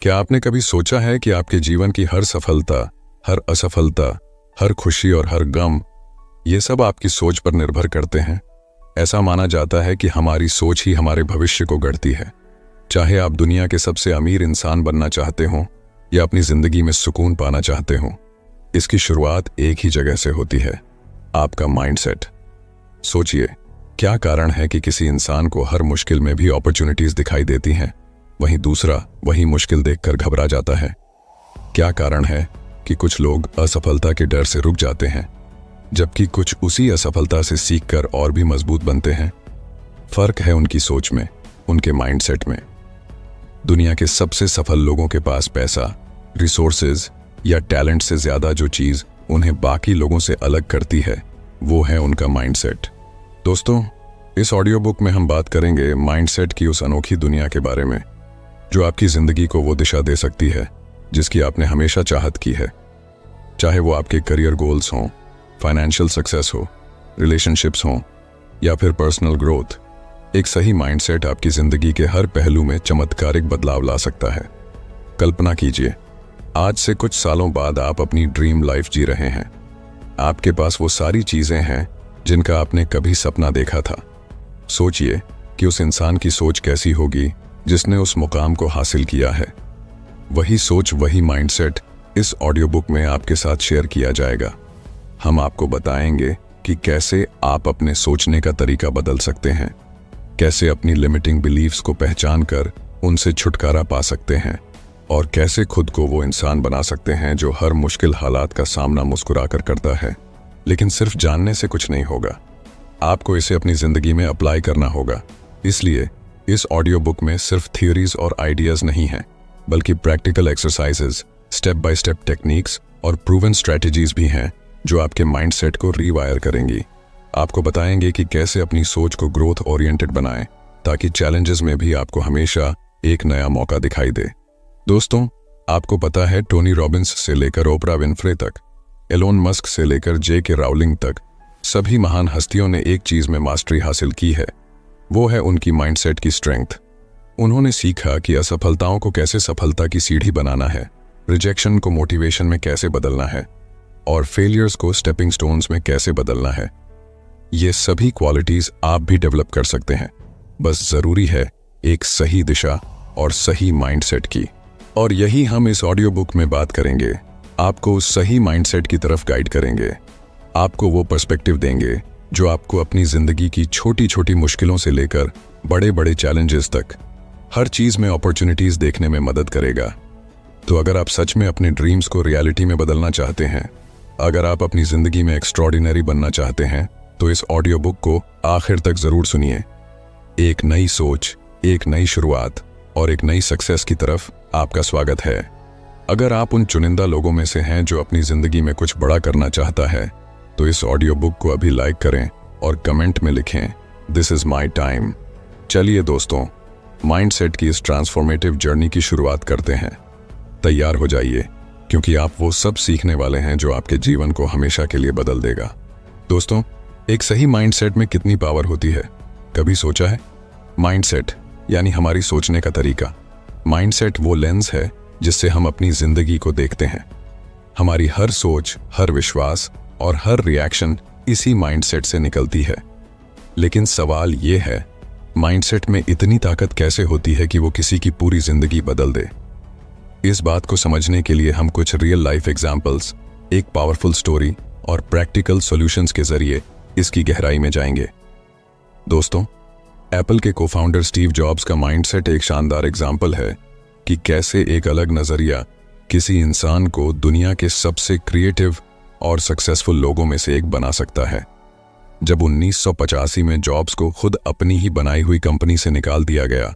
क्या आपने कभी सोचा है कि आपके जीवन की हर सफलता, हर असफलता, हर खुशी और हर गम, ये सब आपकी सोच पर निर्भर करते हैं? ऐसा माना जाता है कि हमारी सोच ही हमारे भविष्य को गढ़ती है। चाहे आप दुनिया के सबसे अमीर इंसान बनना चाहते हो या अपनी जिंदगी में सुकून पाना चाहते हो, इसकी शुरुआत एक ही जगह से होती है, आपका माइंडसेट। सोचिए, क्या कारण है कि किसी इंसान को हर मुश्किल में भी अपॉर्चुनिटीज दिखाई देती हैं, वहीं दूसरा वही मुश्किल देखकर घबरा जाता है? क्या कारण है कि कुछ लोग असफलता के डर से रुक जाते हैं, जबकि कुछ उसी असफलता से सीखकर और भी मजबूत बनते हैं? फर्क है उनकी सोच में, उनके माइंडसेट में। दुनिया के सबसे सफल लोगों के पास पैसा, रिसोर्सेज या टैलेंट से ज्यादा जो चीज उन्हें बाकी लोगों से अलग करती है, वो है उनका माइंडसेट। दोस्तों, इस ऑडियो बुक में हम बात करेंगे माइंडसेट की उस अनोखी दुनिया के बारे में जो आपकी जिंदगी को वो दिशा दे सकती है जिसकी आपने हमेशा चाहत की है। चाहे वो आपके करियर गोल्स हों, फाइनेंशियल सक्सेस हो, रिलेशनशिप्स हों या फिर पर्सनल ग्रोथ, एक सही माइंडसेट आपकी जिंदगी के हर पहलू में चमत्कारिक बदलाव ला सकता है। कल्पना कीजिए, आज से कुछ सालों बाद आप अपनी ड्रीम लाइफ जी रहे हैं। आपके पास वो सारी चीजें हैं जिनका आपने कभी सपना देखा था। सोचिए कि उस इंसान की सोच कैसी होगी जिसने उस मुकाम को हासिल किया है। वही सोच, वही माइंडसेट इस ऑडियो बुक में आपके साथ शेयर किया जाएगा। हम आपको बताएंगे कि कैसे आप अपने सोचने का तरीका बदल सकते हैं, कैसे अपनी लिमिटिंग बिलीव्स को पहचान कर उनसे छुटकारा पा सकते हैं और कैसे खुद को वो इंसान बना सकते हैं जो हर मुश्किल हालात का सामना मुस्कुराकर करता है। लेकिन सिर्फ जानने से कुछ नहीं होगा, आपको इसे अपनी जिंदगी में अप्लाई करना होगा। इसलिए इस ऑडियो बुक में सिर्फ थ्योरीज और आइडियाज नहीं हैं, बल्कि practical exercises, step by step techniques और प्रूवन स्ट्रेटजीज भी हैं जो आपके माइंडसेट को रीवायर करेंगी। आपको बताएंगे कि कैसे अपनी सोच को ग्रोथ ओरिएंटेड बनाएं ताकि चैलेंजेस में भी आपको हमेशा एक नया मौका दिखाई दे। दोस्तों, आपको पता है, टोनी रॉबिन्स से लेकर ओपरा विनफ्रे तक, एलोन मस्क से लेकर जे.के. राउलिंग तक, सभी महान हस्तियों ने एक चीज में मास्टरी हासिल की है, वो है उनकी माइंडसेट की स्ट्रेंथ। उन्होंने सीखा कि असफलताओं को कैसे सफलता की सीढ़ी बनाना है, रिजेक्शन को मोटिवेशन में कैसे बदलना है और फेलियर्स को स्टेपिंग स्टोन्स में कैसे बदलना है। ये सभी क्वालिटीज आप भी डेवलप कर सकते हैं, बस जरूरी है एक सही दिशा और सही माइंडसेट की। और यही हम इस ऑडियो बुक में बात करेंगे। आपको उस सही माइंडसेट की तरफ गाइड करेंगे, आपको वो पर्सपेक्टिव देंगे जो आपको अपनी जिंदगी की छोटी छोटी मुश्किलों से लेकर बड़े बड़े चैलेंजेस तक हर चीज में अपॉर्चुनिटीज देखने में मदद करेगा। तो अगर आप सच में अपने ड्रीम्स को रियलिटी में बदलना चाहते हैं, अगर आप अपनी जिंदगी में एक्स्ट्रॉर्डिनरी बनना चाहते हैं, तो इस ऑडियो बुक को आखिर तक जरूर सुनिए। एक नई सोच, एक नई शुरुआत और एक नई सक्सेस की तरफ आपका स्वागत है। अगर आप उन चुनिंदा लोगों में से हैं जो अपनी जिंदगी में कुछ बड़ा करना चाहता है, तो इस ऑडियो बुक को अभी लाइक करें और कमेंट में लिखें, दिस इज माई टाइम। चलिए दोस्तों, माइंडसेट की इस ट्रांसफॉर्मेटिव जर्नी की शुरुआत करते हैं। तैयार हो जाइए, क्योंकि आप वो सब सीखने वाले हैं जो आपके जीवन को हमेशा के लिए बदल देगा। दोस्तों, एक सही माइंडसेट में कितनी पावर होती है, कभी सोचा है? माइंडसेट यानी हमारी सोचने का तरीका। माइंडसेट वो लेंस है जिससे हम अपनी जिंदगी को देखते हैं। हमारी हर सोच, हर विश्वास और हर रिएक्शन इसी माइंडसेट से निकलती है। लेकिन सवाल ये है, माइंडसेट में इतनी ताकत कैसे होती है कि वो किसी की पूरी जिंदगी बदल दे? इस बात को समझने के लिए हम कुछ रियल लाइफ एग्जाम्पल्स, एक पावरफुल स्टोरी और प्रैक्टिकल सॉल्यूशंस के जरिए इसकी गहराई में जाएंगे। दोस्तों, एप्पल के को-फाउंडर स्टीव जॉब्स का माइंडसेट एक शानदार एग्जाम्पल है कि कैसे एक अलग नजरिया किसी इंसान को दुनिया के सबसे क्रिएटिव और सक्सेसफुल लोगों में से एक बना सकता है। जब 1985 में जॉब्स को खुद अपनी ही बनाई हुई कंपनी से निकाल दिया गया,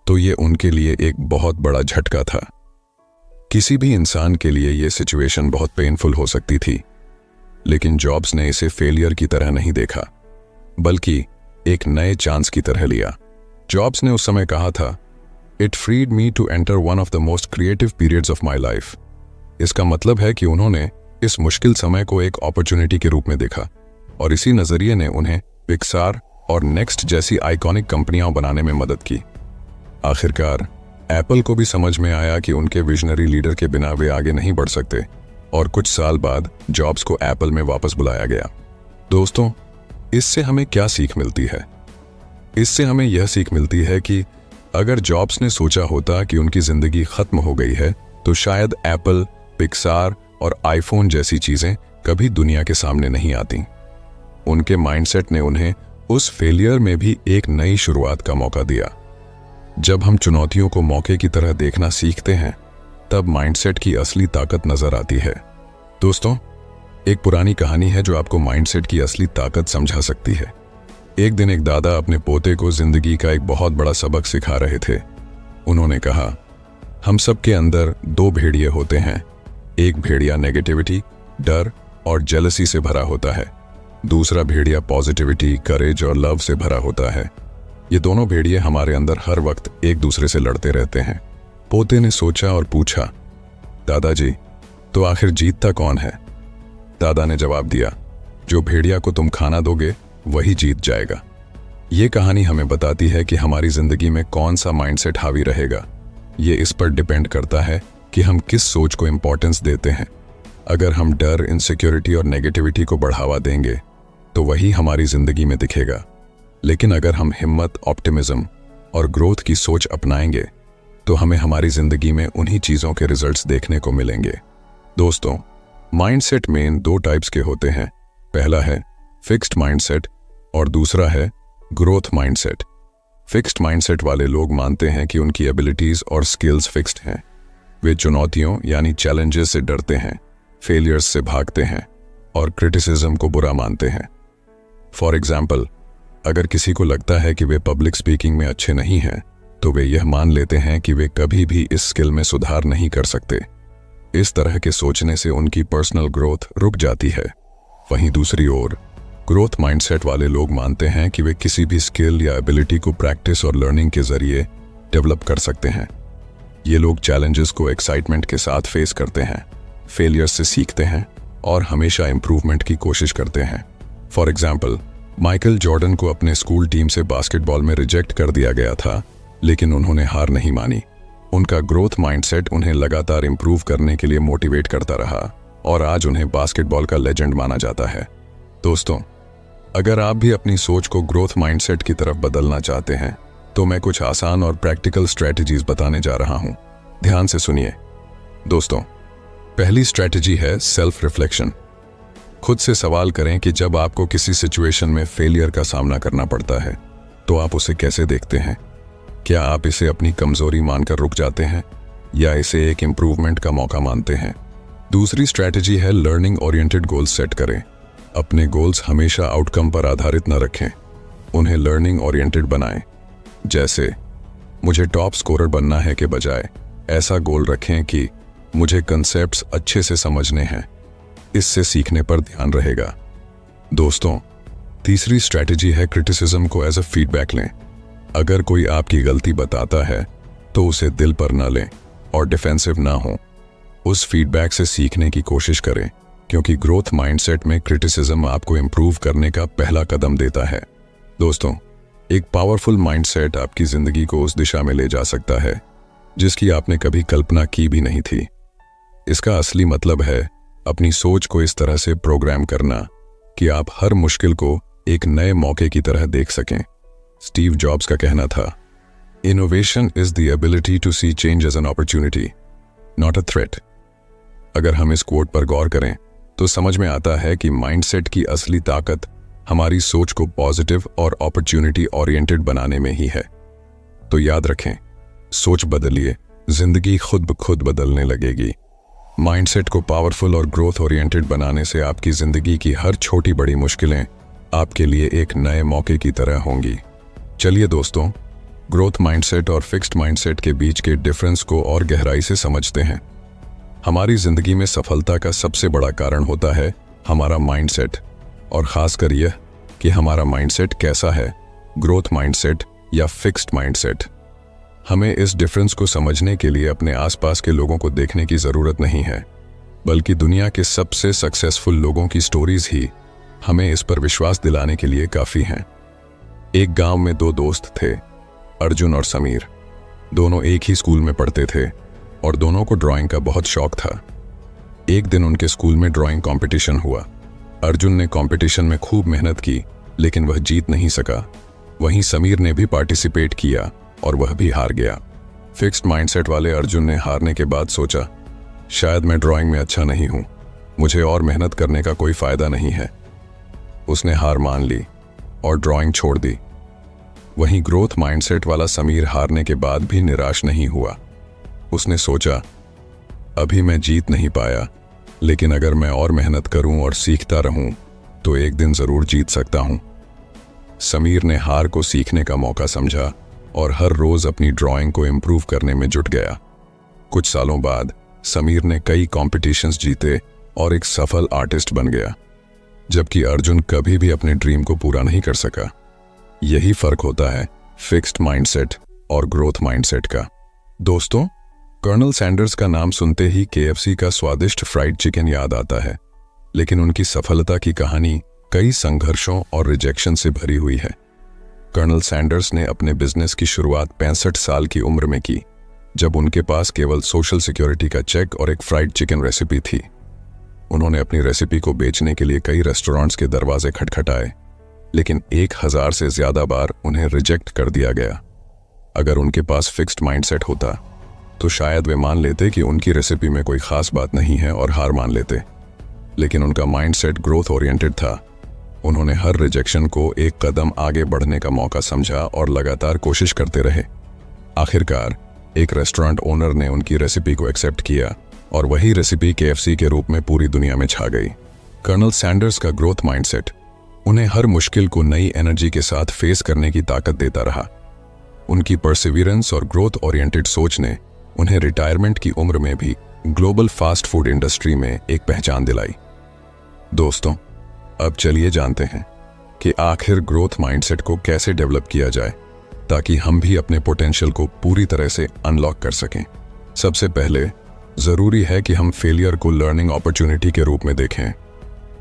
तो ये उनके लिए एक बहुत बड़ा झटका था। किसी भी इंसान के लिए ये सिचुएशन बहुत पेनफुल हो सकती थी, लेकिन जॉब्स ने इसे फेलियर की तरह नहीं देखा, बल्कि एक नए चांस की तरह लिया। जॉब्स ने उस समय कहा था, it freed me to enter one of the most creative periods of my life. इसका मतलब है कि उन्होंने इस मुश्किल समय को एक अपॉर्चुनिटी के रूप में देखा और इसी नजरिए ने उन्हें पिक्सार और नेक्स्ट जैसी आइकॉनिक कंपनियां बनाने में मदद की। आखिरकार एप्पल को भी समझ में आया कि उनके विजनरी लीडर के बिना वे आगे नहीं बढ़ सकते और कुछ साल बाद जॉब्स को एप्पल में वापस बुलाया गया। दोस्तों, इससे हमें क्या सीख मिलती है? इससे हमें यह सीख मिलती है कि अगर जॉब्स ने सोचा होता कि उनकी जिंदगी खत्म हो गई है तो शायद एप्पल, पिक्सार और आईफोन जैसी चीजें कभी दुनिया के सामने नहीं आती। उनके माइंडसेट ने उन्हें उस फेलियर में भी एक नई शुरुआत का मौका दिया। जब हम चुनौतियों को मौके की तरह देखना सीखते हैं तब माइंडसेट की असली ताकत नजर आती है। दोस्तों, एक पुरानी कहानी है जो आपको माइंडसेट की असली ताकत समझा सकती है। एक दिन एक दादा अपने पोते को जिंदगी का एक बहुत बड़ा सबक सिखा रहे थे। उन्होंने कहा, हम सब के अंदर दो भेड़िए होते हैं। एक भेड़िया नेगेटिविटी, डर और जेलसी से भरा होता है। दूसरा भेड़िया पॉजिटिविटी, करेज और लव से भरा होता है। ये दोनों भेड़िए हमारे अंदर हर वक्त एक दूसरे से लड़ते रहते हैं। पोते ने सोचा और पूछा, दादाजी, तो आखिर जीतता कौन है? दादा ने जवाब दिया, जो भेड़िया को तुम खाना दोगे वही जीत जाएगा। ये कहानी हमें बताती है कि हमारी जिंदगी में कौन सा माइंडसेट हावी रहेगा। ये इस पर डिपेंड करता है कि हम किस सोच को इंपॉर्टेंस देते हैं। अगर हम डर, इनसिक्योरिटी और नेगेटिविटी को बढ़ावा देंगे तो वही हमारी जिंदगी में दिखेगा। लेकिन अगर हम हिम्मत, ऑप्टिमिज्म और ग्रोथ की सोच अपनाएंगे तो हमें हमारी जिंदगी में उन्हीं चीजों के रिजल्ट्स देखने को मिलेंगे। दोस्तों, माइंडसेट मेन दो टाइप्स के होते हैं। पहला है फिक्स्ड माइंडसेट और दूसरा है ग्रोथ माइंडसेट। फिक्स्ड माइंडसेट वाले लोग मानते हैं कि उनकी एबिलिटीज और स्किल्स फिक्स्ड हैं। वे चुनौतियों यानी चैलेंजेस से डरते हैं, फेलियर्स से भागते हैं और क्रिटिसिज्म को बुरा मानते हैं। फॉर एग्जाम्पल, अगर किसी को लगता है कि वे पब्लिक स्पीकिंग में अच्छे नहीं हैं तो वे यह मान लेते हैं कि वे कभी भी इस स्किल में सुधार नहीं कर सकते। इस तरह के सोचने से उनकी पर्सनल ग्रोथ रुक जाती है। वहीं दूसरी ओर ग्रोथ माइंडसेट वाले लोग मानते हैं कि वे किसी भी स्किल या एबिलिटी को प्रैक्टिस और लर्निंग के जरिए डेवलप कर सकते हैं। ये लोग चैलेंजेस को एक्साइटमेंट के साथ फेस करते हैं, फेलियर्स से सीखते हैं और हमेशा इंप्रूवमेंट की कोशिश करते हैं। फॉर एग्जाम्पल, माइकल जॉर्डन को अपने स्कूल टीम से बास्केटबॉल में रिजेक्ट कर दिया गया था, लेकिन उन्होंने हार नहीं मानी। उनका ग्रोथ माइंडसेट उन्हें लगातार इंप्रूव करने के लिए मोटिवेट करता रहा और आज उन्हें बास्केटबॉल का लेजेंड माना जाता है। दोस्तों, अगर आप भी अपनी सोच को ग्रोथ माइंडसेट की तरफ बदलना चाहते हैं तो मैं कुछ आसान और प्रैक्टिकल स्ट्रेटजीज बताने जा रहा हूं। ध्यान से सुनिए। दोस्तों, पहली स्ट्रेटजी है सेल्फ रिफ्लेक्शन। खुद से सवाल करें कि जब आपको किसी सिचुएशन में फेलियर का सामना करना पड़ता है तो आप उसे कैसे देखते हैं। क्या आप इसे अपनी कमजोरी मानकर रुक जाते हैं या इसे एक इंप्रूवमेंट का मौका मानते हैं? दूसरी स्ट्रैटेजी है लर्निंग ओरिएंटेड गोल्स सेट करें। अपने गोल्स हमेशा आउटकम पर आधारित न रखें, उन्हें लर्निंग ओरिएंटेड बनाएं। जैसे मुझे टॉप स्कोरर बनना है के बजाय ऐसा गोल रखें कि मुझे कंसेप्ट्स अच्छे से समझने हैं। इससे सीखने पर ध्यान रहेगा। दोस्तों, तीसरी स्ट्रैटेजी है क्रिटिसिज्म को एज अ फीडबैक लें। अगर कोई आपकी गलती बताता है तो उसे दिल पर न लें और डिफेंसिव ना हो। उस फीडबैक से सीखने की कोशिश करें, क्योंकि ग्रोथ माइंडसेट में क्रिटिसिज्म आपको इंप्रूव करने का पहला कदम देता है। दोस्तों, एक पावरफुल माइंडसेट आपकी जिंदगी को उस दिशा में ले जा सकता है जिसकी आपने कभी कल्पना की भी नहीं थी। इसका असली मतलब है अपनी सोच को इस तरह से प्रोग्राम करना कि आप हर मुश्किल को एक नए मौके की तरह देख सकें। स्टीव जॉब्स का कहना था, innovation is the ability to see change as an opportunity, not a threat. अगर हम इस कोट पर गौर करें तो समझ में आता है कि माइंडसेट की असली ताकत हमारी सोच को पॉजिटिव और अपॉर्चुनिटी ओरिएंटेड बनाने में ही है। तो याद रखें, सोच बदलिए, जिंदगी खुद ब खुद बदलने लगेगी। माइंडसेट को पावरफुल और ग्रोथ ओरिएंटेड बनाने से आपकी जिंदगी की हर छोटी बड़ी मुश्किलें आपके लिए एक नए मौके की तरह होंगी। चलिए दोस्तों, ग्रोथ माइंडसेट और फिक्स्ड माइंडसेट के बीच के डिफरेंस को और गहराई से समझते हैं। हमारी जिंदगी में सफलता का सबसे बड़ा कारण होता है हमारा माइंडसेट, और खासकर यह कि हमारा माइंडसेट कैसा है, ग्रोथ माइंडसेट या फिक्स्ड माइंडसेट। हमें इस डिफरेंस को समझने के लिए अपने आसपास के लोगों को देखने की जरूरत नहीं है, बल्कि दुनिया के सबसे सक्सेसफुल लोगों की स्टोरीज ही हमें इस पर विश्वास दिलाने के लिए काफी हैं। एक गांव में दो दोस्त थे, अर्जुन और समीर। दोनों एक ही स्कूल में पढ़ते थे और दोनों को ड्राइंग का बहुत शौक था। एक दिन उनके स्कूल में ड्राइंग कंपटीशन हुआ। अर्जुन ने कंपटीशन में खूब मेहनत की, लेकिन वह जीत नहीं सका। वहीं समीर ने भी पार्टिसिपेट किया और वह भी हार गया। फिक्स्ड माइंडसेट वाले अर्जुन ने हारने के बाद सोचा, शायद मैं ड्राइंग में अच्छा नहीं हूं, मुझे और मेहनत करने का कोई फायदा नहीं है। उसने हार मान ली और ड्राइंग छोड़ दी। वहीं ग्रोथ माइंडसेट वाला समीर हारने के बाद भी निराश नहीं हुआ। उसने सोचा, अभी मैं जीत नहीं पाया, लेकिन अगर मैं और मेहनत करूं और सीखता रहूं तो एक दिन जरूर जीत सकता हूं। समीर ने हार को सीखने का मौका समझा और हर रोज अपनी ड्राइंग को इम्प्रूव करने में जुट गया। कुछ सालों बाद समीर ने कई कॉम्पिटिशन्स जीते और एक सफल आर्टिस्ट बन गया, जबकि अर्जुन कभी भी अपने ड्रीम को पूरा नहीं कर सका। यही फर्क होता है फिक्स्ड माइंडसेट और ग्रोथ माइंडसेट का। दोस्तों, कर्नल सैंडर्स का नाम सुनते ही KFC का स्वादिष्ट फ्राइड चिकन याद आता है, लेकिन उनकी सफलता की कहानी कई संघर्षों और रिजेक्शन से भरी हुई है। कर्नल सैंडर्स ने अपने बिजनेस की शुरुआत 65 साल की उम्र में की, जब उनके पास केवल सोशल सिक्योरिटी का चेक और एक फ्राइड चिकन रेसिपी थी। उन्होंने अपनी रेसिपी को बेचने के लिए कई रेस्टोरेंट्स के दरवाजे खटखटाए, लेकिन 1000 से ज्यादा बार उन्हें रिजेक्ट कर दिया गया। अगर उनके पास फिक्स्ड माइंडसेट होता तो शायद वे मान लेते कि उनकी रेसिपी में कोई खास बात नहीं है और हार मान लेते, लेकिन उनका माइंडसेट ग्रोथ ओरिएंटेड था। उन्होंने हर रिजेक्शन को एक कदम आगे बढ़ने का मौका समझा और लगातार कोशिश करते रहे। आखिरकार एक रेस्टोरेंट ओनर ने उनकी रेसिपी को एक्सेप्ट किया और वही रेसिपी KFC के रूप में पूरी दुनिया में छा गई। कर्नल सैंडर्स का ग्रोथ माइंडसेट उन्हें हर मुश्किल को नई एनर्जी के साथ फेस करने की ताकत देता रहा। उनकी परसिवियरेंस और ग्रोथ ओरिएंटेड सोच ने उन्हें रिटायरमेंट की उम्र में भी ग्लोबल फास्ट फूड इंडस्ट्री में एक पहचान दिलाई। दोस्तों, अब चलिए जानते हैं कि आखिर ग्रोथ माइंडसेट को कैसे डेवलप किया जाए ताकि हम भी अपने पोटेंशियल को पूरी तरह से अनलॉक कर सकें। सबसे पहले जरूरी है कि हम फेलियर को लर्निंग अपॉर्चुनिटी के रूप में देखें।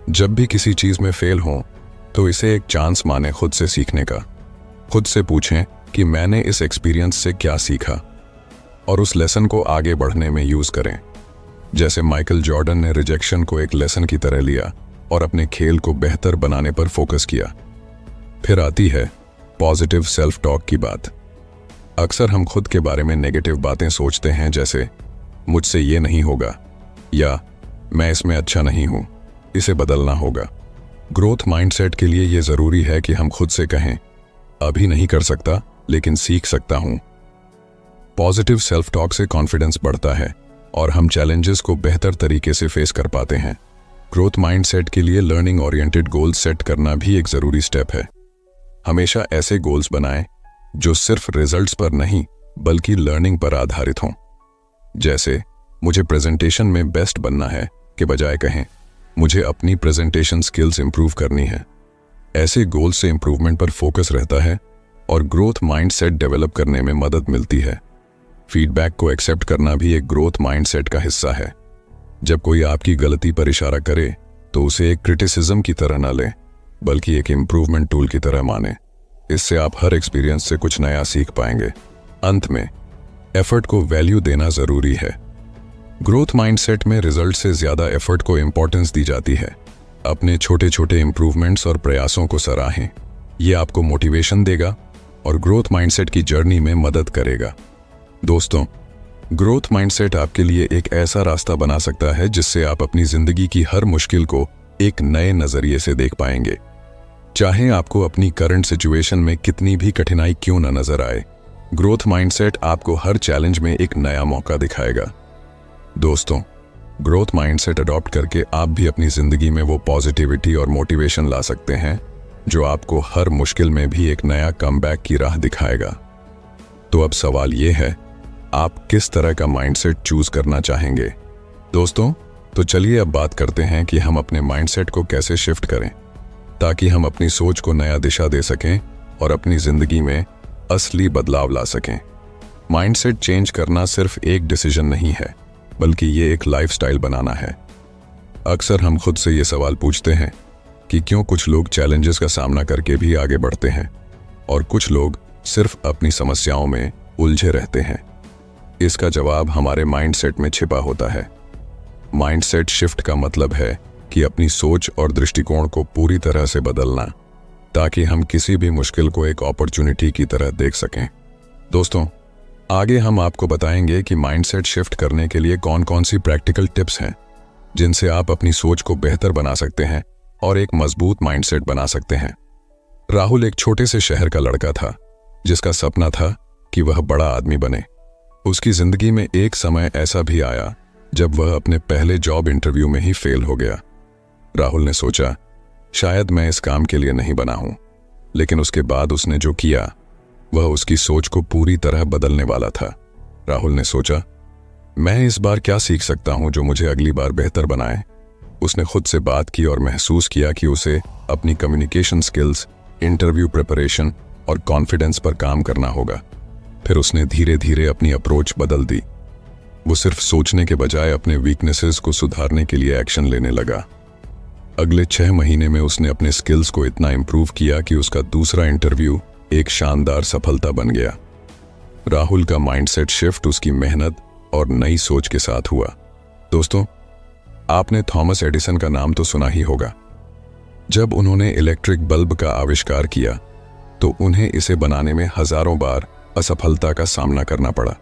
जब भी किसी चीज में फेल हो तो इसे एक चांस माने खुद से सीखने का। खुद से पूछें कि मैंने इस एक्सपीरियंस से क्या सीखा और उस लेसन को आगे बढ़ने में यूज करें। जैसे माइकल जॉर्डन ने रिजेक्शन को एक लेसन की तरह लिया और अपने खेल को बेहतर बनाने पर फोकस किया। फिर आती है पॉजिटिव सेल्फ टॉक की बात। अक्सर हम खुद के बारे में नेगेटिव बातें सोचते हैं, जैसे मुझसे ये नहीं होगा या मैं इसमें अच्छा नहीं हूं, इसे बदलना होगा। ग्रोथ माइंडसेट के लिए यह जरूरी है कि हम खुद से कहें, अभी नहीं कर सकता लेकिन सीख सकता हूं। पॉजिटिव सेल्फ टॉक से कॉन्फिडेंस बढ़ता है और हम चैलेंजेस को बेहतर तरीके से फेस कर पाते हैं। ग्रोथ माइंडसेट के लिए लर्निंग ओरिएंटेड गोल्स सेट करना भी एक जरूरी स्टेप है। हमेशा ऐसे गोल्स बनाएं जो सिर्फ रिजल्ट्स पर नहीं बल्कि लर्निंग पर आधारित हों। जैसे मुझे प्रेजेंटेशन में बेस्ट बनना है के बजाय कहें मुझे अपनी प्रेजेंटेशन स्किल्स इंप्रूव करनी है। ऐसे गोल्स से इंप्रूवमेंट पर फोकस रहता है और ग्रोथ माइंडसेट डेवलप करने में मदद मिलती है। फीडबैक को एक्सेप्ट करना भी एक ग्रोथ माइंडसेट का हिस्सा है। जब कोई आपकी गलती पर इशारा करे तो उसे एक क्रिटिसिज्म की तरह न लें बल्कि एक इम्प्रूवमेंट टूल की तरह माने। इससे आप हर एक्सपीरियंस से कुछ नया सीख पाएंगे। अंत में एफर्ट को वैल्यू देना जरूरी है। ग्रोथ माइंडसेट में रिजल्ट से ज्यादा एफर्ट को इंपॉर्टेंस दी जाती है। अपने छोटे छोटे इंप्रूवमेंट्स और प्रयासों को सराहें। ये आपको मोटिवेशन देगा और ग्रोथ माइंडसेट की जर्नी में मदद करेगा। दोस्तों, ग्रोथ माइंडसेट आपके लिए एक ऐसा रास्ता बना सकता है जिससे आप अपनी जिंदगी की हर मुश्किल को एक नए नजरिए से देख पाएंगे। चाहे आपको अपनी करंट सिचुएशन में कितनी भी कठिनाई क्यों न नजर आए, ग्रोथ माइंडसेट आपको हर चैलेंज में एक नया मौका दिखाएगा। दोस्तों, ग्रोथ माइंडसेट अडॉप्ट करके आप भी अपनी जिंदगी में वो पॉजिटिविटी और मोटिवेशन ला सकते हैं जो आपको हर मुश्किल में भी एक नया कमबैक की राह दिखाएगा। तो अब सवाल ये है, आप किस तरह का माइंडसेट चूज करना चाहेंगे? दोस्तों, तो चलिए अब बात करते हैं कि हम अपने माइंडसेट को कैसे शिफ्ट करें ताकि हम अपनी सोच को नया दिशा दे सकें और अपनी जिंदगी में असली बदलाव ला सकें। माइंडसेट चेंज करना सिर्फ एक डिसीजन नहीं है बल्कि ये एक लाइफस्टाइल बनाना है। अक्सर हम खुद से ये सवाल पूछते हैं कि क्यों कुछ लोग चैलेंजेस का सामना करके भी आगे बढ़ते हैं और कुछ लोग सिर्फ अपनी समस्याओं में उलझे रहते हैं? इसका जवाब हमारे माइंडसेट में छिपा होता है। माइंडसेट शिफ्ट का मतलब है कि अपनी सोच और दृष्टिकोण को पूरी तरह से बदलना, ताकि हम किसी भी मुश्किल को एक अपॉर्चुनिटी की तरह देख सकें। दोस्तों, आगे हम आपको बताएंगे कि माइंडसेट शिफ्ट करने के लिए कौन कौन सी प्रैक्टिकल टिप्स हैं जिनसे आप अपनी सोच को बेहतर बना सकते हैं और एक मजबूत माइंडसेट बना सकते हैं। राहुल एक छोटे से शहर का लड़का था जिसका सपना था कि वह बड़ा आदमी बने। उसकी जिंदगी में एक समय ऐसा भी आया जब वह अपने पहले जॉब इंटरव्यू में ही फेल हो गया। राहुल ने सोचा, शायद मैं इस काम के लिए नहीं बना हूं, लेकिन उसके बाद उसने जो किया वह उसकी सोच को पूरी तरह बदलने वाला था। राहुल ने सोचा, मैं इस बार क्या सीख सकता हूं जो मुझे अगली बार बेहतर बनाए। उसने खुद से बात की और महसूस किया कि उसे अपनी कम्युनिकेशन स्किल्स, इंटरव्यू प्रिपरेशन और कॉन्फिडेंस पर काम करना होगा। फिर उसने धीरे धीरे अपनी अप्रोच बदल दी। वो सिर्फ सोचने के बजाय अपने वीकनेसेस को सुधारने के लिए एक्शन लेने लगा। अगले 6 महीने में उसने अपने स्किल्स को इतना इंप्रूव किया कि उसका दूसरा इंटरव्यू एक शानदार सफलता बन गया। राहुल का माइंडसेट शिफ्ट उसकी मेहनत और नई सोच के साथ हुआ। दोस्तों, आपने थॉमस एडिसन का नाम तो सुना ही होगा। जब उन्होंने इलेक्ट्रिक बल्ब का आविष्कार किया तो उन्हें इसे बनाने में हजारों बार असफलता का सामना करना पड़ा।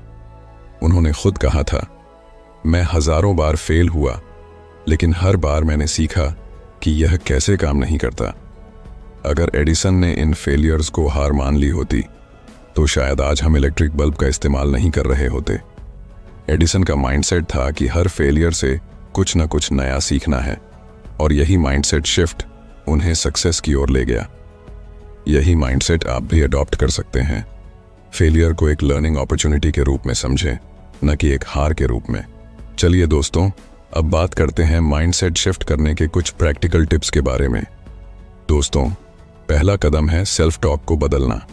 उन्होंने खुद कहा था, मैं हजारों बार फेल हुआ, लेकिन हर बार मैंने सीखा कि यह कैसे काम नहीं करता। अगर एडिसन ने इन फेलियर्स को हार मान ली होती तो शायद आज हम इलेक्ट्रिक बल्ब का इस्तेमाल नहीं कर रहे होते। एडिसन का माइंडसेट था कि हर फेलियर से कुछ न कुछ नया सीखना है, और यही माइंडसेट शिफ्ट उन्हें सक्सेस की ओर ले गया। यही माइंडसेट आप भी अडॉप्ट कर सकते हैं। फेलियर को एक लर्निंग अपॉर्चुनिटी के रूप में समझें, न कि एक हार के रूप में। चलिए दोस्तों, अब बात करते हैं माइंडसेट शिफ्ट करने के कुछ प्रैक्टिकल टिप्स के बारे में। दोस्तों, पहला कदम है सेल्फ टॉक को बदलना।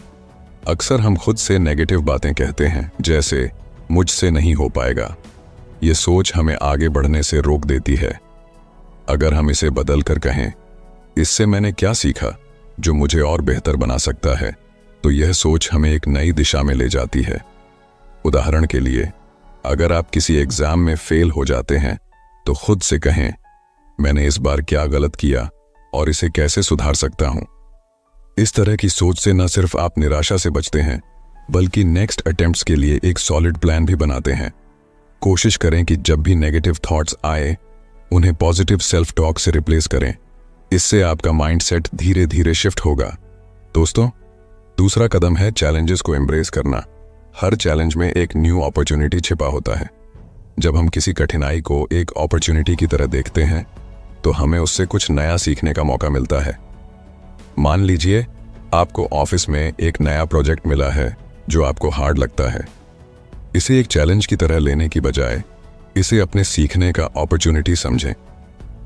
अक्सर हम खुद से नेगेटिव बातें कहते हैं, जैसे मुझसे नहीं हो पाएगा। ये सोच हमें आगे बढ़ने से रोक देती है। अगर हम इसे बदल कर कहें, इससे मैंने क्या सीखा जो मुझे और बेहतर बना सकता है, तो यह सोच हमें एक नई दिशा में ले जाती है। उदाहरण के लिए, अगर आप किसी एग्जाम में फेल हो जाते हैं तो खुद से कहें, मैंने इस बार क्या गलत किया और इसे कैसे सुधार सकता हूं। इस तरह की सोच से न सिर्फ आप निराशा से बचते हैं, बल्कि नेक्स्ट अटेम्प्ट्स के लिए एक सॉलिड प्लान भी बनाते हैं। कोशिश करें कि जब भी नेगेटिव थॉट्स आए, उन्हें पॉजिटिव सेल्फ टॉक से रिप्लेस करें। इससे आपका माइंडसेट धीरे धीरे शिफ्ट होगा। दोस्तों, दूसरा कदम है चैलेंजेस को एम्ब्रेस करना। हर चैलेंज में एक न्यू अपॉर्चुनिटी छिपा होता है। जब हम किसी कठिनाई को एक अपॉर्चुनिटी की तरह देखते हैं तो हमें उससे कुछ नया सीखने का मौका मिलता है। मान लीजिए आपको ऑफिस में एक नया प्रोजेक्ट मिला है जो आपको हार्ड लगता है। इसे एक चैलेंज की तरह लेने की बजाय इसे अपने सीखने का अपॉर्चुनिटी समझें।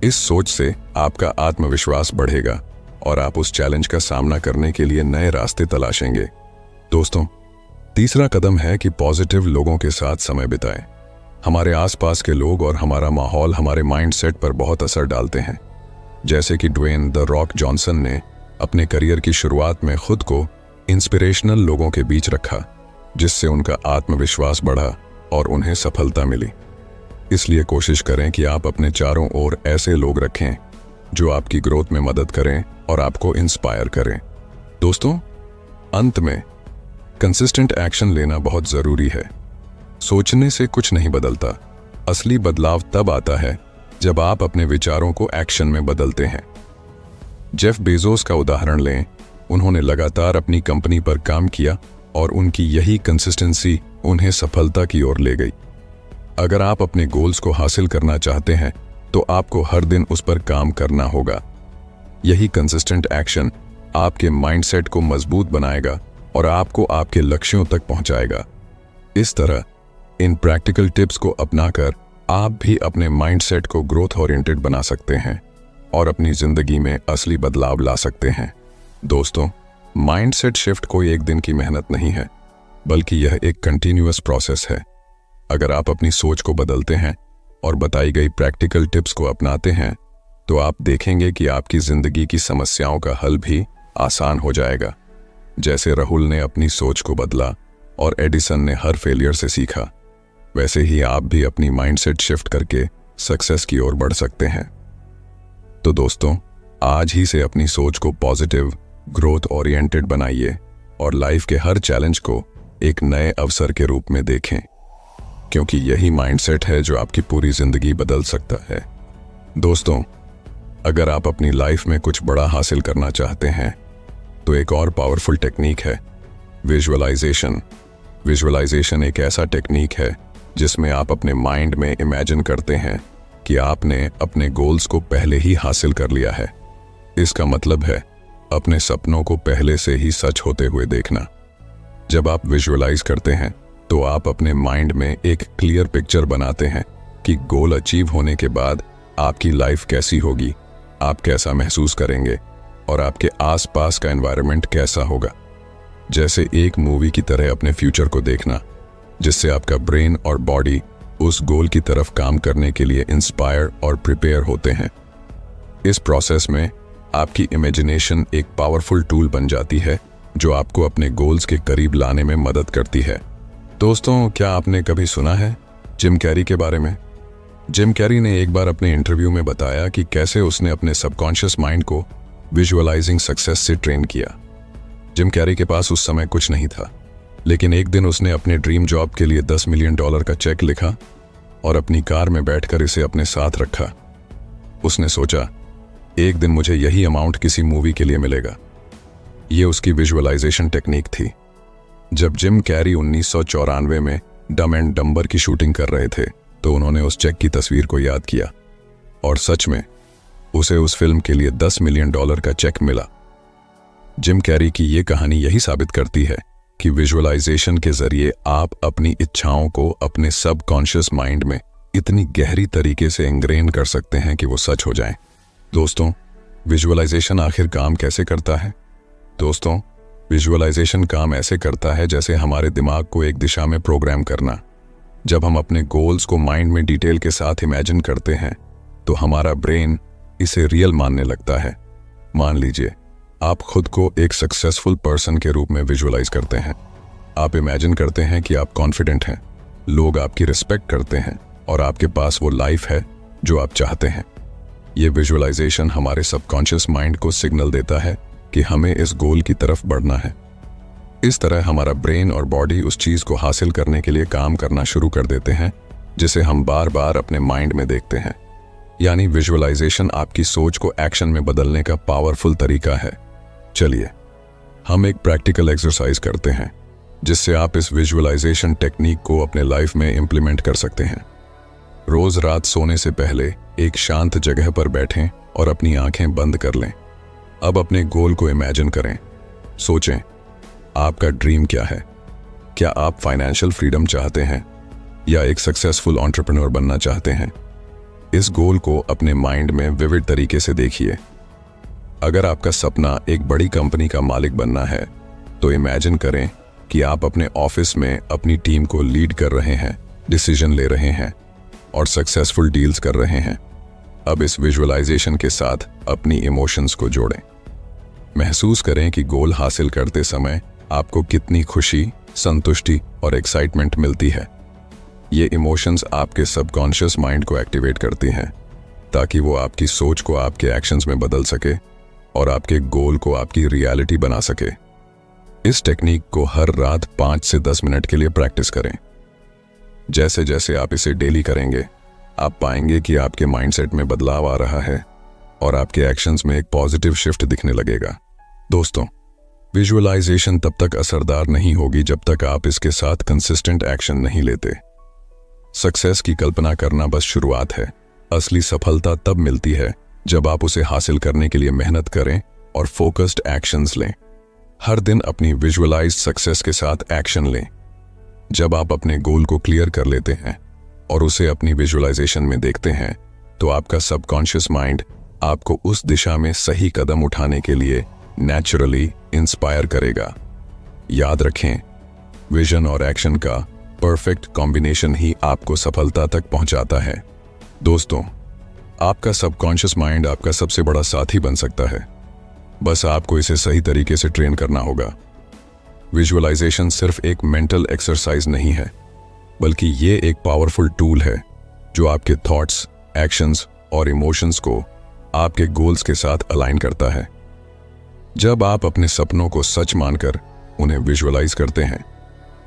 इस सोच से आपका आत्मविश्वास बढ़ेगा और आप उस चैलेंज का सामना करने के लिए नए रास्ते तलाशेंगे। दोस्तों, तीसरा कदम है कि पॉजिटिव लोगों के साथ समय बिताएं। हमारे आसपास के लोग और हमारा माहौल हमारे माइंडसेट पर बहुत असर डालते हैं। जैसे कि ड्वेन द रॉक जॉनसन ने अपने करियर की शुरुआत में खुद को इंस्पिरेशनल लोगों के बीच रखा, जिससे उनका आत्मविश्वास बढ़ा और उन्हें सफलता मिली। इसलिए कोशिश करें कि आप अपने चारों ओर ऐसे लोग रखें जो आपकी ग्रोथ में मदद करें और आपको इंस्पायर करें। दोस्तों, अंत में कंसिस्टेंट एक्शन लेना बहुत जरूरी है। सोचने से कुछ नहीं बदलता। असली बदलाव तब आता है जब आप अपने विचारों को एक्शन में बदलते हैं। जेफ बेजोस का उदाहरण लें। उन्होंने लगातार अपनी कंपनी पर काम किया और उनकी यही कंसिस्टेंसी उन्हें सफलता की ओर ले गई। अगर आप अपने गोल्स को हासिल करना चाहते हैं तो आपको हर दिन उस पर काम करना होगा। यही कंसिस्टेंट एक्शन आपके माइंडसेट को मजबूत बनाएगा और आपको आपके लक्ष्यों तक पहुंचाएगा। इस तरह इन प्रैक्टिकल टिप्स को अपनाकर आप भी अपने माइंडसेट को ग्रोथ ओरिएंटेड बना सकते हैं और अपनी जिंदगी में असली बदलाव ला सकते हैं। दोस्तों, माइंडसेट शिफ्ट कोई एक दिन की मेहनत नहीं है, बल्कि यह एक कंटिन्यूअस प्रोसेस है। अगर आप अपनी सोच को बदलते हैं और बताई गई प्रैक्टिकल टिप्स को अपनाते हैं तो आप देखेंगे कि आपकी जिंदगी की समस्याओं का हल भी आसान हो जाएगा। जैसे राहुल ने अपनी सोच को बदला, और एडिसन ने हर फेलियर से सीखा, वैसे ही आप भी अपनी माइंडसेट शिफ्ट करके सक्सेस की ओर बढ़ सकते हैं। तो दोस्तों, आज ही से अपनी सोच को पॉजिटिव, ग्रोथ ओरिएंटेड बनाइए और लाइफ के हर चैलेंज को एक नए अवसर के रूप में देखें, क्योंकि यही माइंडसेट है जो आपकी पूरी जिंदगी बदल सकता है। दोस्तों, अगर आप अपनी लाइफ में कुछ बड़ा हासिल करना चाहते हैं तो एक और पावरफुल टेक्निक है विजुअलाइजेशन। विजुअलाइजेशन एक ऐसा टेक्निक है जिसमें आप अपने माइंड में इमेजिन करते हैं कि आपने अपने गोल्स को पहले ही हासिल कर लिया है। इसका मतलब है अपने सपनों को पहले से ही सच होते हुए देखना। जब आप विजुअलाइज करते हैं तो आप अपने माइंड में एक क्लियर पिक्चर बनाते हैं कि गोल अचीव होने के बाद आपकी लाइफ कैसी होगी, आप कैसा महसूस करेंगे और आपके आसपास का एनवायरनमेंट कैसा होगा। जैसे एक मूवी की तरह अपने फ्यूचर को देखना, जिससे आपका ब्रेन और बॉडी उस गोल की तरफ काम करने के लिए इंस्पायर और प्रिपेयर होते हैं। इस प्रोसेस में आपकी इमेजिनेशन एक पावरफुल टूल बन जाती है जो आपको अपने गोल्स के करीब लाने में मदद करती है। दोस्तों, क्या आपने कभी सुना है जिम कैरी के बारे में? जिम कैरी ने एक बार अपने इंटरव्यू में बताया कि कैसे उसने अपने सबकॉन्शियस माइंड को विजुअलाइजिंग सक्सेस से ट्रेन किया। जिम कैरी के पास उस समय कुछ नहीं था, लेकिन एक दिन उसने अपने ड्रीम जॉब के लिए $10 मिलियन का चेक लिखा और अपनी कार में बैठकर इसे अपने साथ रखा। उसने सोचा, एक दिन मुझे यही अमाउंट किसी मूवी के लिए मिलेगा। ये उसकी विजुअलाइजेशन टेक्निक थी। जब जिम कैरी 1994 में डम एंड डम्बर की शूटिंग कर रहे थे तो उन्होंने उस चेक की तस्वीर को याद किया और सच में उसे उस फिल्म के लिए $10 मिलियन का चेक मिला। जिम कैरी की ये कहानी यही साबित करती है कि विजुअलाइजेशन के जरिए आप अपनी इच्छाओं को अपने सबकॉन्शियस माइंड में इतनी गहरी तरीके से इंग्रेन कर सकते हैं कि वो सच हो जाएं। दोस्तों, विजुअलाइजेशन आखिर काम कैसे करता है? दोस्तों, विजुअलाइजेशन काम ऐसे करता है जैसे हमारे दिमाग को एक दिशा में प्रोग्राम करना। जब हम अपने गोल्स को माइंड में डिटेल के साथ इमेजिन करते हैं तो हमारा ब्रेन इसे रियल मानने लगता है। मान लीजिए आप खुद को एक सक्सेसफुल पर्सन के रूप में विजुअलाइज करते हैं। आप इमेजिन करते हैं कि आप कॉन्फिडेंट हैं, लोग आपकी रिस्पेक्ट करते हैं और आपके पास वो लाइफ है जो आप चाहते हैं। ये विजुअलाइजेशन हमारे सबकॉन्शियस माइंड को सिग्नल देता है कि हमें इस गोल की तरफ बढ़ना है। इस तरह हमारा ब्रेन और बॉडी उस चीज को हासिल करने के लिए काम करना शुरू कर देते हैं जिसे हम बार बार अपने माइंड में देखते हैं। यानी विजुअलाइजेशन आपकी सोच को एक्शन में बदलने का पावरफुल तरीका है। चलिए हम एक प्रैक्टिकल एक्सरसाइज करते हैं जिससे आप इस विजुअलाइजेशन टेक्निक को अपने लाइफ में इंप्लीमेंट कर सकते हैं। रोज रात सोने से पहले एक शांत जगह पर बैठें और अपनी आंखें बंद कर लें। अब अपने गोल को इमेजिन करें। सोचें, आपका ड्रीम क्या है? क्या आप फाइनेंशियल फ्रीडम चाहते हैं या एक सक्सेसफुल एंटरप्रेन्योर बनना चाहते हैं? इस गोल को अपने माइंड में विविड तरीके से देखिए। अगर आपका सपना एक बड़ी कंपनी का मालिक बनना है तो इमेजिन करें कि आप अपने ऑफिस में अपनी टीम को लीड कर रहे हैं, डिसीजन ले रहे हैं और सक्सेसफुल डील्स कर रहे हैं। अब इस विजुअलाइजेशन के साथ अपनी इमोशंस को जोड़ें। महसूस करें कि गोल हासिल करते समय आपको कितनी खुशी, संतुष्टि और एक्साइटमेंट मिलती है। ये इमोशंस आपके सबकॉन्शियस माइंड को एक्टिवेट करती हैं ताकि वो आपकी सोच को आपके एक्शंस में बदल सके और आपके गोल को आपकी रियलिटी बना सके। इस टेक्निक को हर रात 5 से 10 मिनट के लिए प्रैक्टिस करें। जैसे जैसे आप इसे डेली करेंगे, आप पाएंगे कि आपके माइंडसेट में बदलाव आ रहा है और आपके एक्शंस में एक पॉजिटिव शिफ्ट दिखने लगेगा। दोस्तों, विजुअलाइजेशन तब तक असरदार नहीं होगी जब तक आप इसके साथ कंसिस्टेंट एक्शन नहीं लेते। सक्सेस की कल्पना करना बस शुरुआत है। असली सफलता तब मिलती है जब आप उसे हासिल करने के लिए मेहनत करें और फोकस्ड एक्शंस लें। हर दिन अपनी विजुअलाइज्ड सक्सेस के साथ एक्शन लें। जब आप अपने गोल को क्लियर कर लेते हैं और उसे अपनी विजुअलाइजेशन में देखते हैं तो आपका सबकॉन्शियस माइंड आपको उस दिशा में सही कदम उठाने के लिए नेचुरली इंस्पायर करेगा। याद रखें, विजन और एक्शन का परफेक्ट कॉम्बिनेशन ही आपको सफलता तक पहुंचाता है। दोस्तों, आपका सबकॉन्शियस माइंड आपका सबसे बड़ा साथी बन सकता है। बस आपको इसे सही तरीके से ट्रेन करना होगा। विजुअलाइजेशन सिर्फ एक मेंटल एक्सरसाइज नहीं है, बल्कि ये एक पावरफुल टूल है जो आपके थॉट्स, एक्शंस और इमोशंस को आपके गोल्स के साथ अलाइन करता है। जब आप अपने सपनों को सच मानकर उन्हें विजुअलाइज करते हैं,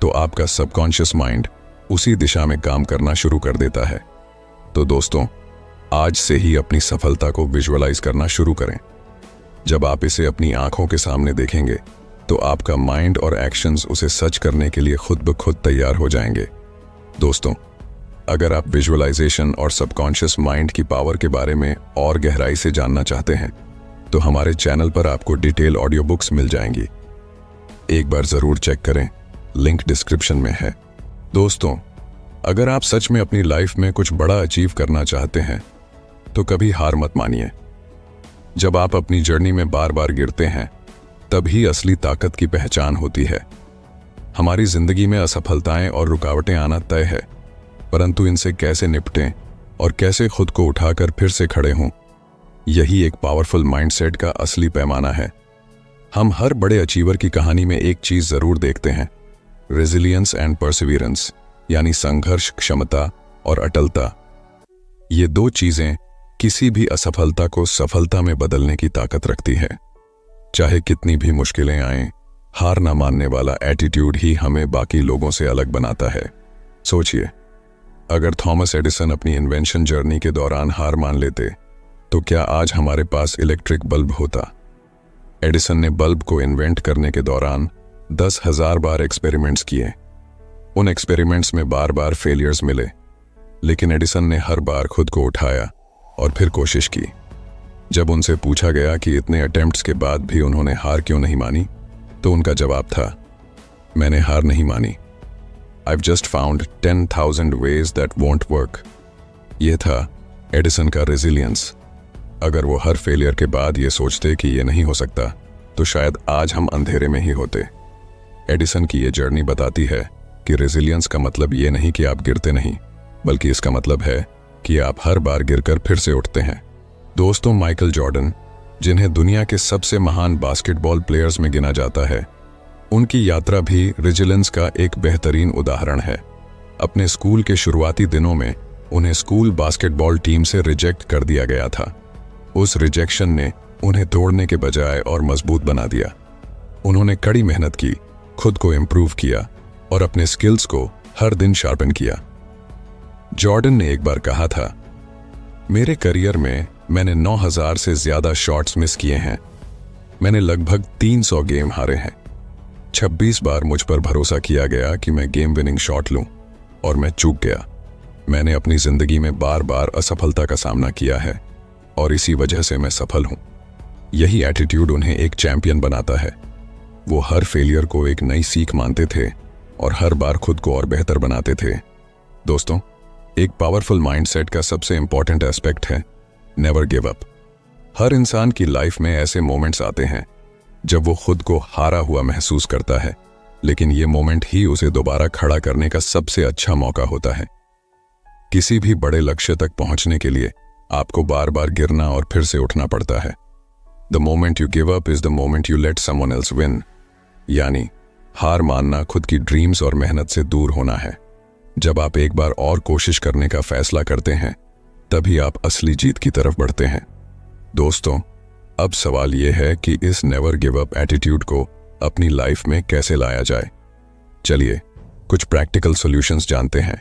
तो आपका सबकॉन्शियस माइंड उसी दिशा में काम करना शुरू कर देता है। तो दोस्तों, आज से ही अपनी सफलता को विजुअलाइज करना शुरू करें। जब आप इसे अपनी आंखों के सामने देखेंगे, तो आपका माइंड और एक्शंस उसे सच करने के लिए खुद ब खुद तैयार हो जाएंगे। दोस्तों, अगर आप विजुअलाइजेशन और सबकॉन्शियस माइंड की पावर के बारे में और गहराई से जानना चाहते हैं, तो हमारे चैनल पर आपको डिटेल ऑडियो बुक्स मिल जाएंगी। एक बार जरूर चेक करें, लिंक डिस्क्रिप्शन में है। दोस्तों, अगर आप सच में अपनी लाइफ में कुछ बड़ा अचीव करना चाहते हैं, तो कभी हार मत मानिए। जब आप अपनी जर्नी में बार बार गिरते हैं, तभी असली ताकत की पहचान होती है। हमारी जिंदगी में असफलताएं और रुकावटें आना तय है, परंतु इनसे कैसे निपटें और कैसे खुद को उठाकर फिर से खड़े हों, यही एक पावरफुल माइंडसेट का असली पैमाना है। हम हर बड़े अचीवर की कहानी में एक चीज जरूर देखते हैं, रेजिलियंस एंड परसिवियरेंस, यानी संघर्ष, क्षमता और अटलता। ये दो चीजें किसी भी असफलता को सफलता में बदलने की ताकत रखती है। चाहे कितनी भी मुश्किलें आएं, हार ना मानने वाला एटीट्यूड ही हमें बाकी लोगों से अलग बनाता है। सोचिए, अगर थॉमस एडिसन अपनी इन्वेंशन जर्नी के दौरान हार मान लेते, तो क्या आज हमारे पास इलेक्ट्रिक बल्ब होता? एडिसन ने बल्ब को इन्वेंट करने के दौरान 10,000 बार एक्सपेरिमेंट्स किए। उन एक्सपेरिमेंट्स में बार बार फेलियर्स मिले, लेकिन एडिसन ने हर बार खुद को उठाया और फिर कोशिश की। जब उनसे पूछा गया कि इतने अटेम्प्ट्स के बाद भी उन्होंने हार क्यों नहीं मानी, तो उनका जवाब था, मैंने हार नहीं मानी। I've just found 10,000 ways that won't work। ये था एडिसन का रेजिलियंस। अगर वो हर फेलियर के बाद ये सोचते कि ये नहीं हो सकता, तो शायद आज हम अंधेरे में ही होते। एडिसन की ये जर्नी बताती है कि रेजिलियंस का मतलब ये नहीं कि आप गिरते नहीं, बल्कि इसका मतलब है कि आप हर बार गिरकर फिर से उठते हैं। दोस्तों, माइकल जॉर्डन, जिन्हें दुनिया के सबसे महान बास्केटबॉल प्लेयर्स में गिना जाता है, उनकी यात्रा भी रेजिलियंस का एक बेहतरीन उदाहरण है। अपने स्कूल के शुरुआती दिनों में उन्हें स्कूल बास्केटबॉल टीम से रिजेक्ट कर दिया गया था। उस रिजेक्शन ने उन्हें तोड़ने के बजाय और मजबूत बना दिया। उन्होंने कड़ी मेहनत की, खुद को इम्प्रूव किया और अपने स्किल्स को हर दिन शार्पन किया। जॉर्डन ने एक बार कहा था, मेरे करियर में मैंने 9,000 से ज्यादा शॉट्स मिस किए हैं। मैंने लगभग 300 गेम हारे हैं। 26 बार मुझ पर भरोसा किया गया कि मैं गेम विनिंग शॉट लूं, और मैं चूक गया। मैंने अपनी जिंदगी में बार बार असफलता का सामना किया है, और इसी वजह से मैं सफल हूं। यही एटीट्यूड उन्हें एक चैंपियन बनाता है। वो हर फेलियर को एक नई सीख मानते थे और हर बार खुद को और बेहतर बनाते थे। दोस्तों, एक पावरफुल माइंडसेट का सबसे इंपॉर्टेंट एस्पेक्ट है नेवर गिव अप। हर इंसान की लाइफ में ऐसे मोमेंट्स आते हैं जब वो खुद को हारा हुआ महसूस करता है, लेकिन ये मोमेंट ही उसे दोबारा खड़ा करने का सबसे अच्छा मौका होता है। किसी भी बड़े लक्ष्य तक पहुंचने के लिए आपको बार बार गिरना और फिर से उठना पड़ता है। The moment you give up is the moment you let someone else win. यानी हार मानना खुद की ड्रीम्स और मेहनत से दूर होना है। जब आप एक बार और कोशिश करने का फैसला करते हैं, तभी आप असली जीत की तरफ बढ़ते हैं। दोस्तों, अब सवाल यह है कि इस नेवर गिव अप एटीट्यूड को अपनी लाइफ में कैसे लाया जाए। चलिए कुछ प्रैक्टिकल सॉल्यूशंस जानते हैं,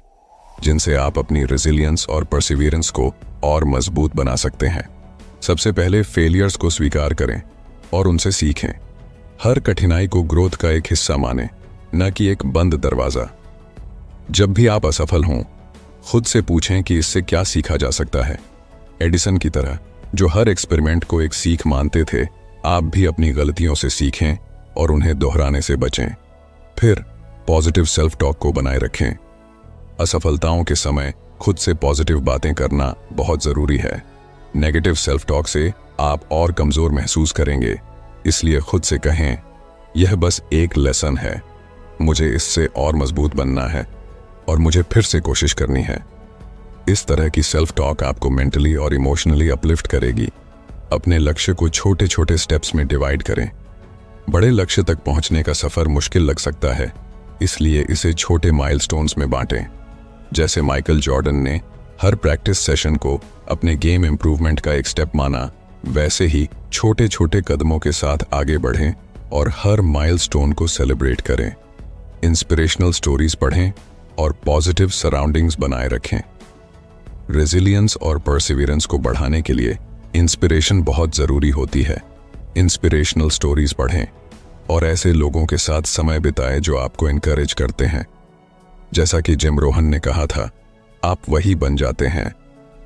जिनसे आप अपनी रेजिलियंस और परसिवियरेंस को और मजबूत बना सकते हैं। सबसे पहले फेलियर्स को स्वीकार करें और उनसे सीखें। हर कठिनाई को ग्रोथ का एक हिस्सा मानें, न कि एक बंद दरवाजा। जब भी आप असफल हों, खुद से पूछें कि इससे क्या सीखा जा सकता है। एडिसन की तरह, जो हर एक्सपेरिमेंट को एक सीख मानते थे, आप भी अपनी गलतियों से सीखें और उन्हें दोहराने से बचें। फिर पॉजिटिव सेल्फ टॉक को बनाए रखें। असफलताओं के समय खुद से पॉजिटिव बातें करना बहुत जरूरी है। नेगेटिव सेल्फ टॉक से आप और कमजोर महसूस करेंगे। इसलिए खुद से कहें, यह बस एक लेसन है, मुझे इससे और मजबूत बनना है और मुझे फिर से कोशिश करनी है। इस तरह की सेल्फ टॉक आपको मेंटली और इमोशनली अपलिफ्ट करेगी। अपने लक्ष्य को छोटे छोटे स्टेप्स में डिवाइड करें। बड़े लक्ष्य तक पहुंचने का सफर मुश्किल लग सकता है, इसलिए इसे छोटे माइलस्टोन्स में बांटें। जैसे माइकल जॉर्डन ने हर प्रैक्टिस सेशन को अपने गेम इंप्रूवमेंट का एक स्टेप माना, वैसे ही छोटे छोटे कदमों के साथ आगे बढ़ें और हर माइलस्टोन को सेलिब्रेट करें। इंस्पिरेशनल स्टोरीज पढ़ें और पॉजिटिव सराउंडिंग्स बनाए रखें। रेजिलियंस और परसिवियरेंस को बढ़ाने के लिए इंस्पिरेशन बहुत ज़रूरी होती है। इंस्पिरेशनल स्टोरीज पढ़ें और ऐसे लोगों के साथ समय बिताएं जो आपको इनकरेज करते हैं। जैसा कि जिम रोहन ने कहा था, आप वही बन जाते हैं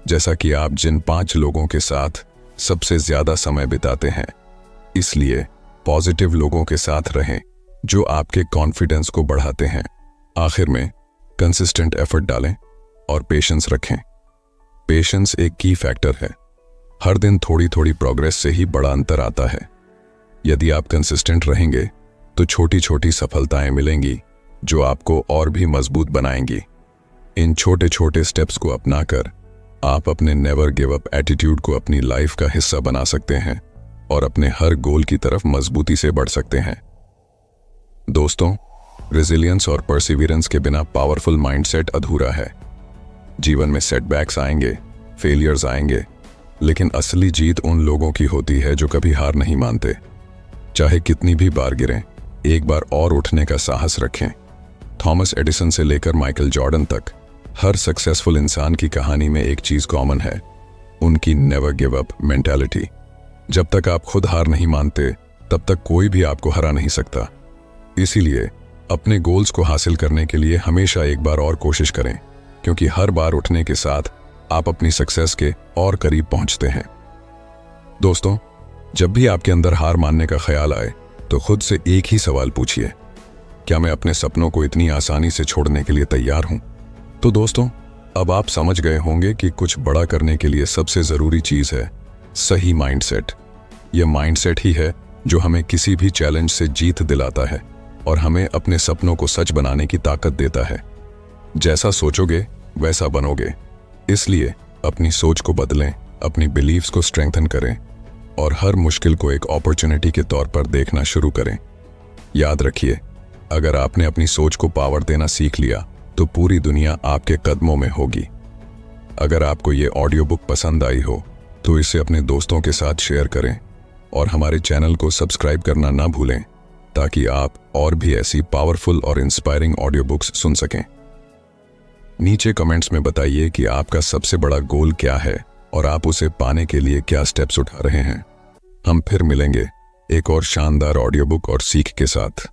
जैसा कि आप जिन 5 लोगों के साथ सबसे ज़्यादा समय बिताते हैं। इसलिए पॉजिटिव लोगों के साथ रहें जो आपके कॉन्फिडेंस को बढ़ाते हैं। आखिर में कंसिस्टेंट एफर्ट डालें और पेशेंस रखें। पेशेंस एक की फैक्टर है। हर दिन थोड़ी थोड़ी प्रोग्रेस से ही बड़ा अंतर आता है। यदि आप कंसिस्टेंट रहेंगे तो छोटी छोटी सफलताएं मिलेंगी जो आपको और भी मजबूत बनाएंगी। इन छोटे छोटे स्टेप्स को अपनाकर आप अपने नेवर गिव अप एटीट्यूड को अपनी लाइफ का हिस्सा बना सकते हैं और अपने हर गोल की तरफ मजबूती से बढ़ सकते हैं। दोस्तों, रेजिलियंस और परसिवियरेंस के बिना पावरफुल माइंडसेट अधूरा है। जीवन में सेटबैक्स आएंगे, फेलियर्स आएंगे, लेकिन असली जीत उन लोगों की होती है जो कभी हार नहीं मानते। चाहे कितनी भी बार गिरें, एक बार और उठने का साहस रखें। थॉमस एडिसन से लेकर माइकल जॉर्डन तक हर सक्सेसफुल इंसान की कहानी में एक चीज कॉमन है, उनकी नेवर गिव अप मेंटालिटी। जब तक आप खुद हार नहीं मानते, तब तक कोई भी आपको हरा नहीं सकता। इसीलिए अपने गोल्स को हासिल करने के लिए हमेशा एक बार और कोशिश करें, क्योंकि हर बार उठने के साथ आप अपनी सक्सेस के और करीब पहुंचते हैं। दोस्तों, जब भी आपके अंदर हार मानने का ख्याल आए तो खुद से एक ही सवाल पूछिए, क्या मैं अपने सपनों को इतनी आसानी से छोड़ने के लिए तैयार हूं? तो दोस्तों, अब आप समझ गए होंगे कि कुछ बड़ा करने के लिए सबसे जरूरी चीज है सही माइंडसेट। यह माइंडसेट ही है जो हमें किसी भी चैलेंज से जीत दिलाता है और हमें अपने सपनों को सच बनाने की ताकत देता है। जैसा सोचोगे वैसा बनोगे। इसलिए अपनी सोच को बदलें, अपनी बिलीव्स को स्ट्रेंथन करें और हर मुश्किल को एक अपॉर्चुनिटी के तौर पर देखना शुरू करें। याद रखिए, अगर आपने अपनी सोच को पावर देना सीख लिया तो पूरी दुनिया आपके कदमों में होगी। अगर आपको ये ऑडियो बुक पसंद आई हो तो इसे अपने दोस्तों के साथ शेयर करें और हमारे चैनल को सब्सक्राइब करना ना भूलें, ताकि आप और भी ऐसी पावरफुल और इंस्पायरिंग ऑडियो बुक्स सुन सकें। नीचे कमेंट्स में बताइए कि आपका सबसे बड़ा गोल क्या है और आप उसे पाने के लिए क्या स्टेप्स उठा रहे हैं। हम फिर मिलेंगे एक और शानदार ऑडियो बुक और सीख के साथ।